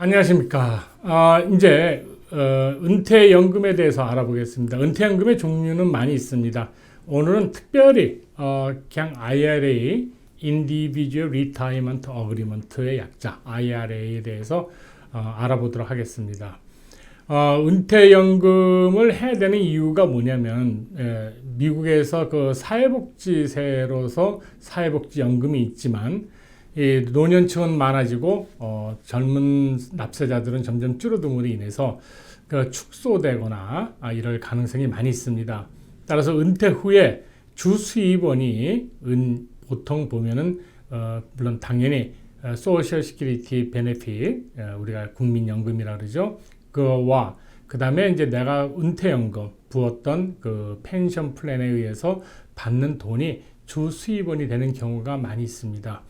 안녕하십니까. 이제 은퇴연금에 대해서 알아보겠습니다. 은퇴연금의 종류는 많이 있습니다. 오늘은 특별히 그냥 IRA, Individual Retirement Agreement의 약자 IRA에 대해서 알아보도록 하겠습니다. 은퇴연금을 해야 되는 이유가 뭐냐면 미국에서 그 사회복지세로서 사회복지연금이 있지만 이 노년층은 많아지고 젊은 납세자들은 점점 줄어듦으로 인해서 그 축소되거나 이럴 가능성이 많이 있습니다. 따라서 은퇴 후에 주 수입원이 보통 보면은 물론 당연히 소셜 시큐리티 베네핏 우리가 국민연금이라 그러죠. 그와 그 다음에 이제 내가 은퇴연금 부었던 그 펜션 플랜에 의해서 받는 돈이 주 수입원이 되는 경우가 많이 있습니다.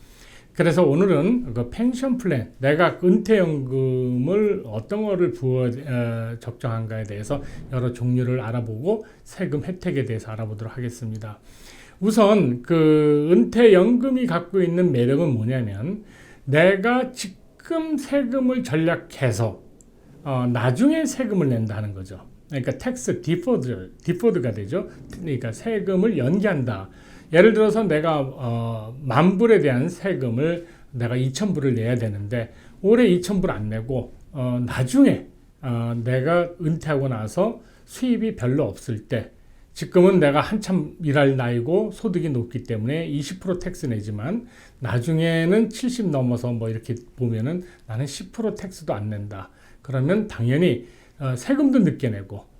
그래서 오늘은 그 펜션 플랜, 내가 은퇴연금을 어떤 거를 적정한가에 대해서 여러 종류를 알아보고 세금 혜택에 대해서 알아보도록 하겠습니다. 우선 그 은퇴연금이 갖고 있는 매력은 뭐냐면 내가 지금 세금을 전략해서 나중에 세금을 낸다는 거죠. 그러니까 텍스 디퍼드가 되죠. 그러니까 세금을 연기한다. 예를 들어서 내가 10,000불에 대한 세금을 내가 2,000불을 내야 되는데 올해 2,000불 안 내고 나중에 내가 은퇴하고 나서 수입이 별로 없을 때 지금은 내가 한참 일할 나이고 소득이 높기 때문에 20% 텍스 내지만 나중에는 70 넘어서 뭐 이렇게 보면은 나는 10% 텍스도 안 낸다. 그러면 당연히 세금도 늦게 내고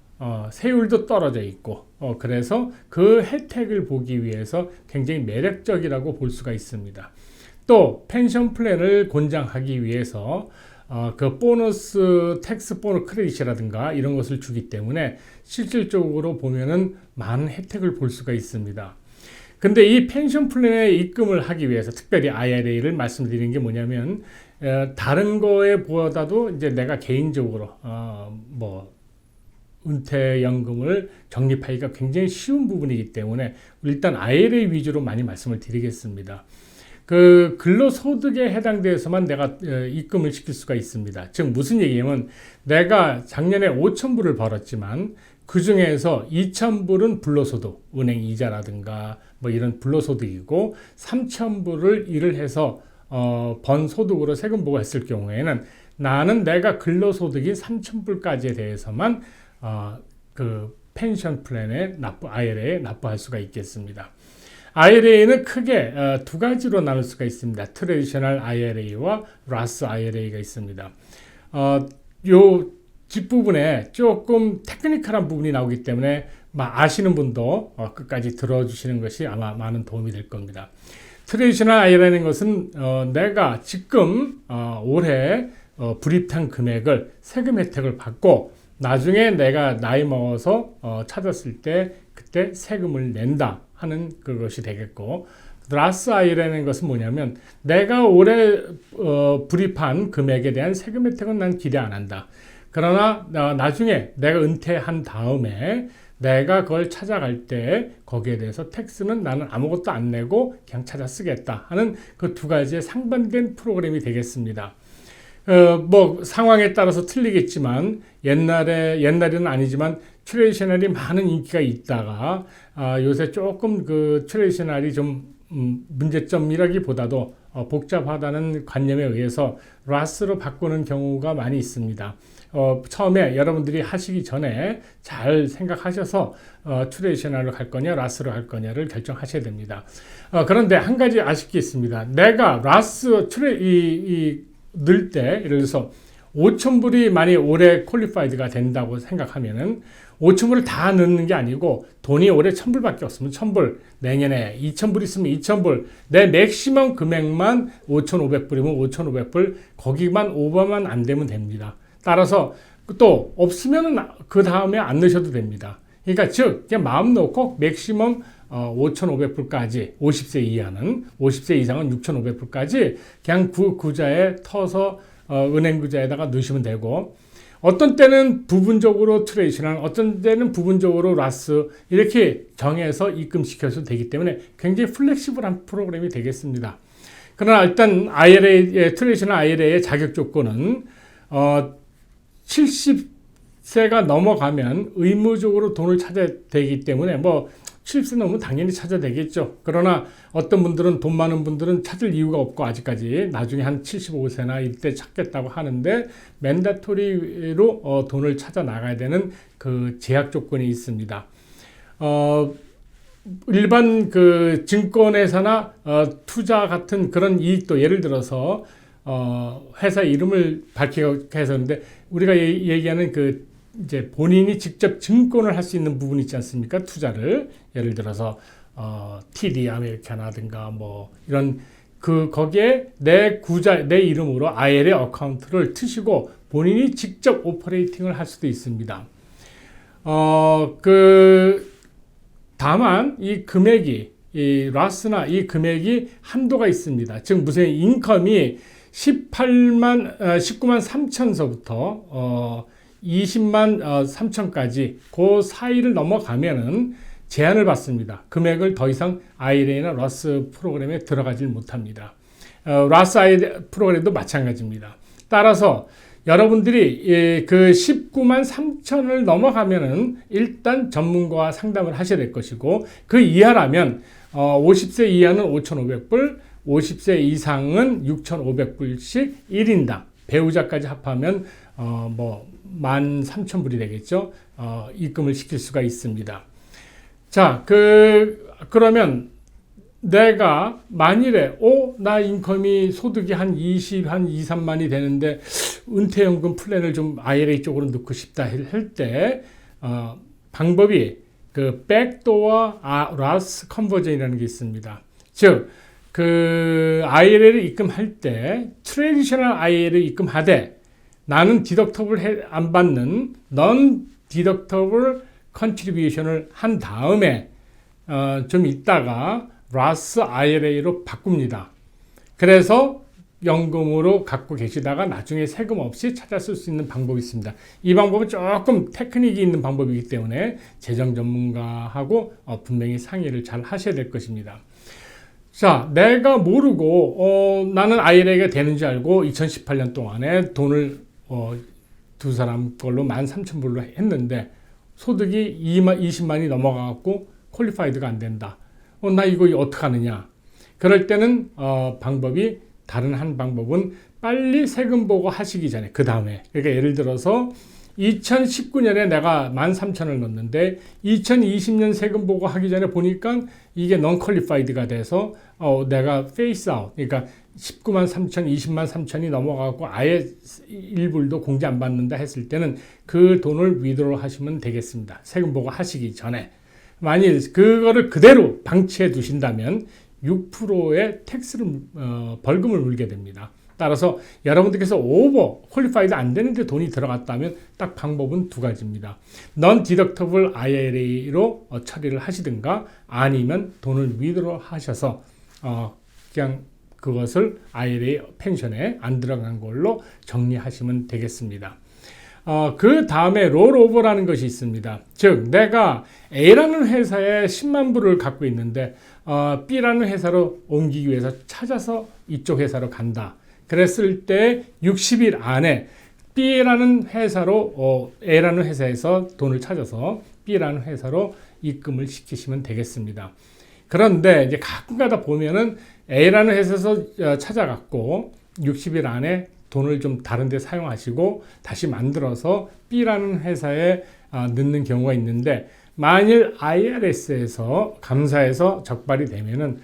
세율도 떨어져 있고 그래서 그 혜택을 보기 위해서 굉장히 매력적이라고 볼 수가 있습니다. 또 펜션 플랜을 권장하기 위해서 그 보너스 텍스 보너스 크레딧이라든가 이런 것을 주기 때문에 실질적으로 보면은 많은 혜택을 볼 수가 있습니다. 근데 이 펜션 플랜에 입금을 하기 위해서 특별히 IRA를 말씀드리는 게 뭐냐면 다른 거에 보다도 이제 내가 개인적으로 은퇴연금을 적립하기가 굉장히 쉬운 부분이기 때문에 일단 IRA 위주로 많이 말씀을 드리겠습니다. 그 근로소득에 해당돼서만 내가 입금을 시킬 수가 있습니다. 즉 무슨 얘기냐면 내가 작년에 5,000불을 벌었지만 그 중에서 2,000불은 불로소득, 은행 이자라든가 뭐 이런 불로소득이고 3,000불을 일을 해서 번 소득으로 세금 부과했을 경우에는 나는 내가 근로소득이 3,000불까지에 대해서만 그 펜션 플랜에 IRA에 납부할 수가 있겠습니다. IRA는 크게 두 가지로 나눌 수가 있습니다. 트래디셔널 IRA와 라스 IRA가 있습니다. 요 뒷부분에 조금 테크니컬한 부분이 나오기 때문에 아시는 분도 끝까지 들어주시는 것이 아마 많은 도움이 될 겁니다. 트래디셔널 IRA라는 것은 내가 지금 올해 불입한 금액을 세금 혜택을 받고 나중에 내가 나이 먹어서 찾았을 때 그때 세금을 낸다 하는 그것이 되겠고 라스 IRA라는 것은 뭐냐면 내가 올해 불입한 금액에 대한 세금 혜택은 난 기대 안 한다. 그러나 나중에 내가 은퇴한 다음에 내가 그걸 찾아갈 때 거기에 대해서 텍스는 나는 아무것도 안 내고 그냥 찾아 쓰겠다 하는 그 두 가지의 상반된 프로그램이 되겠습니다. 뭐 상황에 따라서 틀리겠지만 옛날에는 아니지만 트레디셔널이 많은 인기가 있다가 요새 조금 그 트레디셔널이 좀 문제점이라기보다도 복잡하다는 관념에 의해서 라스로 바꾸는 경우가 많이 있습니다. 처음에 여러분들이 하시기 전에 잘 생각하셔서 트레디셔널로 갈 거냐 라스로 갈 거냐를 결정하셔야 됩니다. 그런데 한 가지 아쉽게 있습니다. 내가 라스 늘 때 예를 들어서 5,000불이 만약 올해 퀄리파이드가 된다고 생각하면은 5,000불을 다 넣는 게 아니고 돈이 올해 1,000불밖에 없으면 1,000불, 내년에 2,000불 있으면 2,000불, 내 맥시멈 금액만 5,500불이면 5,500불, 거기만 오버만 안 되면 됩니다. 따라서 또 없으면은 그 다음에 안 넣으셔도 됩니다. 그러니까 즉 그냥 마음 놓고 맥시멈 5,500불까지 50세 이하는 50세 이상은 6,500불까지 그냥 구자에 터서 은행 구자에다가 넣으시면 되고 어떤 때는 부분적으로 트레디셔널 어떤 때는 부분적으로 라스 이렇게 정해서 입금시켜도 되기 때문에 굉장히 플렉시블한 프로그램이 되겠습니다. 그러나 일단 트레디셔널 IRA의 자격 조건은 70세가 넘어가면 의무적으로 돈을 찾아야 되기 때문에 70세 넘으면 당연히 찾아야 되겠죠. 그러나 어떤 분들은 돈 많은 분들은 찾을 이유가 없고 아직까지 나중에 한 75세나 이때 찾겠다고 하는데 맨다토리로 돈을 찾아 나가야 되는 그 제약 조건이 있습니다. 일반 그 증권회사나 투자 같은 그런 이익도 예를 들어서 회사 이름을 밝히게 해서 그런데 우리가 얘기하는 그 이제 본인이 직접 증권을 할 수 있는 부분이 있지 않습니까? 투자를 예를 들어서 TD 아메리카나든가 이런 거기에 내 이름으로 IRA 어카운트를 트시고 본인이 직접 오퍼레이팅을 할 수도 있습니다. 다만 이 금액이 이 라스나 이 금액이 한도가 있습니다. 즉 무슨 인컴이 19만 3천서부터 20만 3천까지 그 사이를 넘어가면은 제한을 받습니다. 금액을 더 이상 IRA나 라스 프로그램에 들어가질 못합니다. 라스 IRA 프로그램도 마찬가지입니다. 따라서 여러분들이 그 19만 3천을 넘어가면은 일단 전문가와 상담을 하셔야 될 것이고 그 이하라면 50세 이하는 5,500불, 50세 이상은 6,500불씩 1인당 배우자까지 합하면 13,000불이 되겠죠. 입금을 시킬 수가 있습니다. 자, 그러면 내가 만일에 나 인컴이 소득이 한 2, 3만이 되는데 은퇴연금 플랜을 좀 IRA 쪽으로 넣고 싶다 할 때 방법이 그 백도어 라스 컨버전이라는 게 있습니다. 즉 IRA를 입금할 때 트레디셔널 IRA를 입금하되 나는 디덕터블 안 받는 넌 디덕터블 컨트리뷰션을 한 다음에 좀 있다가 라스 IRA로 바꿉니다. 그래서 연금으로 갖고 계시다가 나중에 세금 없이 찾아 쓸 수 있는 방법이 있습니다. 이 방법은 조금 테크닉이 있는 방법이기 때문에 재정 전문가하고 분명히 상의를 잘 하셔야 될 것입니다. 자, 내가 모르고 나는 IRA가 되는 줄 알고 2018년 동안에 돈을 두 사람 걸로 13,000불로 했는데 소득이 20만이 넘어가고 퀄리파이드가 안 된다. 나 이거 어떻게 하느냐? 그럴 때는 다른 한 방법은 빨리 세금 보고 하시기 전에 그 다음에 그러니까 예를 들어서 2019년에 내가 13,000을 넣었는데 2020년 세금 보고 하기 전에 보니까 이게 non qualified가 돼서 내가 face out 그러니까 19만 3천, 20만 3천이 넘어가고 아예 1불도 공제 안 받는다 했을 때는 그 돈을 withdraw 하시면 되겠습니다. 세금 보고 하시기 전에. 만일 그거를 그대로 방치해 두신다면 6%의 벌금을 물게 됩니다. 따라서 여러분들께서 오버 퀄리파이드 안 되는데 돈이 들어갔다면 딱 방법은 두 가지입니다. non deductible IRA로 처리를 하시든가 아니면 돈을 withdraw 하셔서 그냥 그것을 IRA 펜션에 안 들어간 걸로 정리하시면 되겠습니다. 그 다음에 롤오버라는 것이 있습니다. 즉 내가 A라는 회사에 10만 불을 갖고 있는데 B라는 회사로 옮기기 위해서 찾아서 이쪽 회사로 간다. 그랬을 때 60일 안에 B라는 회사로 A라는 회사에서 돈을 찾아서 B라는 회사로 입금을 시키시면 되겠습니다. 그런데 이제 가끔가다 보면은 A라는 회사에서 찾아갔고 60일 안에 돈을 좀 다른 데 사용하시고 다시 만들어서 B라는 회사에 넣는 경우가 있는데 만일 IRS에서 감사에서 적발이 되면은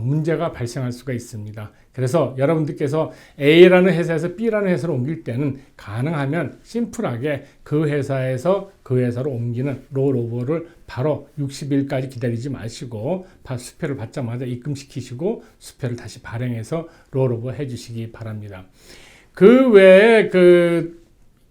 문제가 발생할 수가 있습니다. 그래서 여러분들께서 A라는 회사에서 B라는 회사로 옮길 때는 가능하면 심플하게 그 회사에서 그 회사로 옮기는 롤오버를 바로 60일까지 기다리지 마시고 수표를 받자마자 입금시키시고 수표를 다시 발행해서 롤오버 해주시기 바랍니다. 그 외에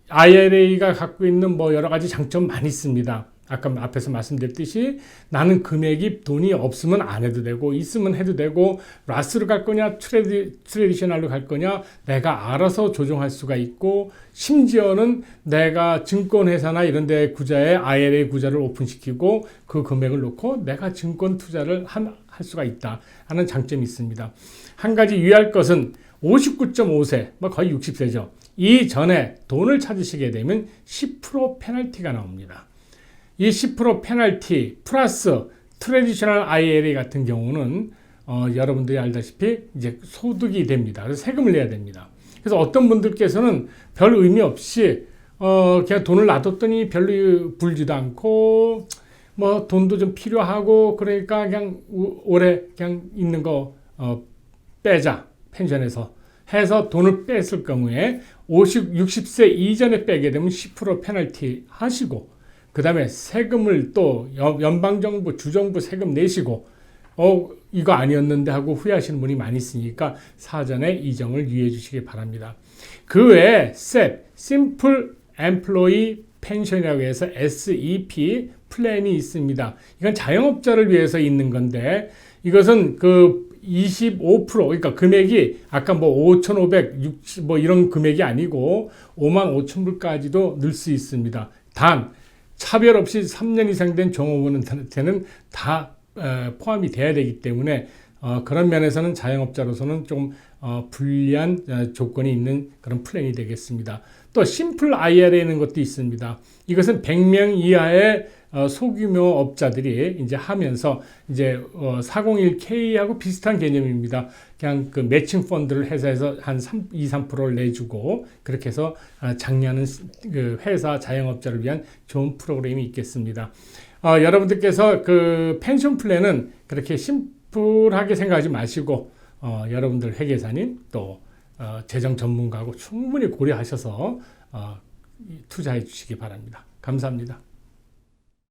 IRA가 갖고 있는 여러 가지 장점 많이 있습니다. 아까 앞에서 말씀드렸듯이 나는 금액이 돈이 없으면 안 해도 되고 있으면 해도 되고 라스로 갈 거냐 트레디셔널로 갈 거냐 내가 알아서 조정할 수가 있고 심지어는 내가 증권회사나 이런 데 구자에 IRA 구자를 오픈시키고 그 금액을 놓고 내가 증권 투자를 할 수가 있다 하는 장점이 있습니다. 한 가지 유의할 것은 59.5세, 거의 60세죠. 이전에 돈을 찾으시게 되면 10% 페널티가 나옵니다. 이 10% 페널티 플러스 트래디셔널 IRA 같은 경우는 여러분들이 알다시피 이제 소득이 됩니다. 그래서 세금을 내야 됩니다. 그래서 어떤 분들께서는 별 의미 없이 그냥 돈을 놔뒀더니 별로 불지도 않고 뭐 돈도 좀 필요하고 그러니까 그냥 오래 그냥 있는 거 빼자 펜션에서 해서 돈을 뺐을 경우에 60세 이전에 빼게 되면 10% 페널티 하시고 그 다음에 세금을 또 연방정부, 주정부 세금 내시고 이거 아니었는데 하고 후회하시는 분이 많이 있으니까 사전에 이 점을 유의해 주시기 바랍니다. 그 외에 SEP, Simple Employee Pension이라고 해서 SEP 플랜이 있습니다. 이건 자영업자를 위해서 있는 건데 이것은 그 25% 그러니까 금액이 아까 뭐 5,560 뭐 이런 금액이 아니고 55,000불까지도 늘 수 있습니다. 단 차별 없이 3년 이상 된 종업원한테는 다 포함이 돼야 되기 때문에 그런 면에서는 자영업자로서는 좀 불리한 조건이 있는 그런 플랜이 되겠습니다. 또 심플 IRA라는 것도 있습니다. 이것은 100명2하의 소규모 업자들이 이제 하면서 이제 401K하고 비슷한 개념입니다. 그냥 그 매칭 펀드를 회사에서 한 2, 3%를 내주고 그렇게 해서 장려하는 그 회사 자영업자를 위한 좋은 프로그램이 있겠습니다. 여러분들께서 그 펜션 플랜은 그렇게 심플하게 생각하지 마시고 여러분들 회계사님 또 재정 전문가하고 충분히 고려하셔서 투자해 주시기 바랍니다. 감사합니다.